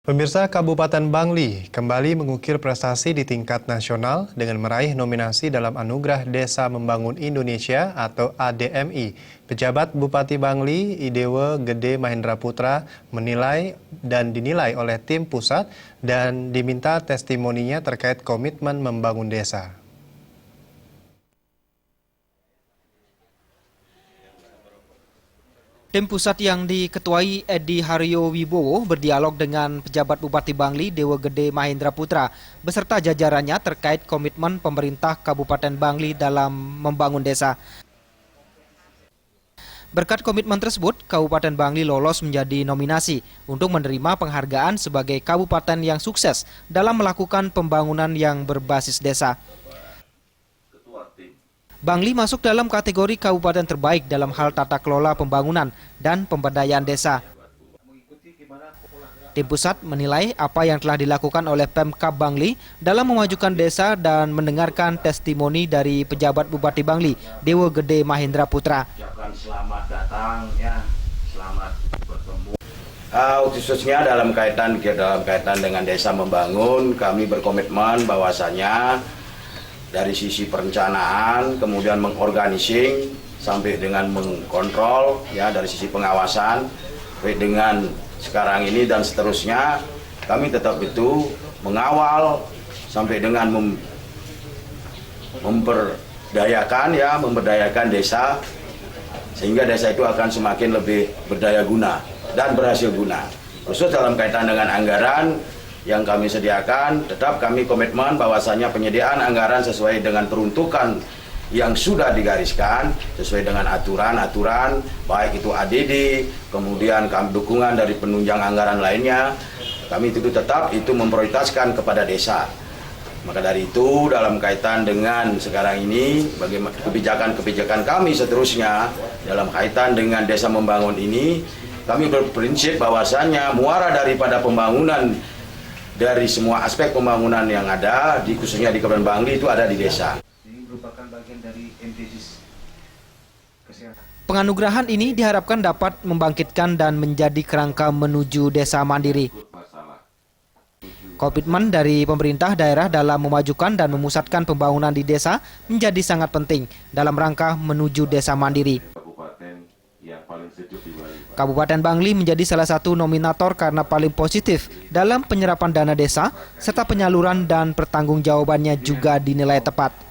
Pemirsa, Kabupaten Bangli kembali mengukir prestasi di tingkat nasional dengan meraih nominasi dalam Anugerah Desa Membangun Indonesia atau ADMI. Pejabat Bupati Bangli, Idewa Gede Mahendra Putra, menilai dan dinilai oleh tim pusat dan diminta testimoninya terkait komitmen membangun desa. Tim pusat yang diketuai Edi Haryo Wibowo berdialog dengan pejabat Bupati Bangli Dewa Gede Mahendra Putra beserta jajarannya terkait komitmen pemerintah Kabupaten Bangli dalam membangun desa. Berkat komitmen tersebut, Kabupaten Bangli lolos menjadi nominasi untuk menerima penghargaan sebagai kabupaten yang sukses dalam melakukan pembangunan yang berbasis desa. Bangli masuk dalam kategori kabupaten terbaik dalam hal tata kelola pembangunan dan pemberdayaan desa. Tim pusat menilai apa yang telah dilakukan oleh Pemkab Bangli dalam memajukan desa dan mendengarkan testimoni dari pejabat Bupati Bangli, Dewa Gede Mahendra Putra. Selamat datang ya, selamat bertemu. Khususnya dalam kaitan dengan desa membangun, kami berkomitmen bahwasanya dari sisi perencanaan, kemudian mengorganising, sampai dengan mengkontrol, ya dari sisi pengawasan, sampai dengan sekarang ini dan seterusnya, kami tetap itu mengawal sampai dengan memberdayakan desa, sehingga desa itu akan semakin lebih berdaya guna dan berhasil guna. Khusus dalam kaitan dengan anggaran yang kami sediakan, tetap kami komitmen bahwasanya penyediaan anggaran sesuai dengan peruntukan yang sudah digariskan, sesuai dengan aturan-aturan, baik itu ADD, kemudian kami dukungan dari penunjang anggaran lainnya, kami itu tetap itu memprioritaskan kepada desa. Maka dari itu, dalam kaitan dengan sekarang ini, bagaimana kebijakan-kebijakan kami seterusnya, dalam kaitan dengan desa membangun ini, kami berprinsip bahwasanya muara daripada pembangunan dari semua aspek pembangunan yang ada, khususnya di Kabupaten Bangli itu ada di desa. Ini merupakan bagian dari MDGs kesehatan. Penganugerahan ini diharapkan dapat membangkitkan dan menjadi kerangka menuju desa mandiri. Komitmen dari pemerintah daerah dalam memajukan dan memusatkan pembangunan di desa menjadi sangat penting dalam rangka menuju desa mandiri. Kabupaten Bangli menjadi salah satu nominator karena paling positif dalam penyerapan dana desa, serta penyaluran dan pertanggungjawabannya juga dinilai tepat.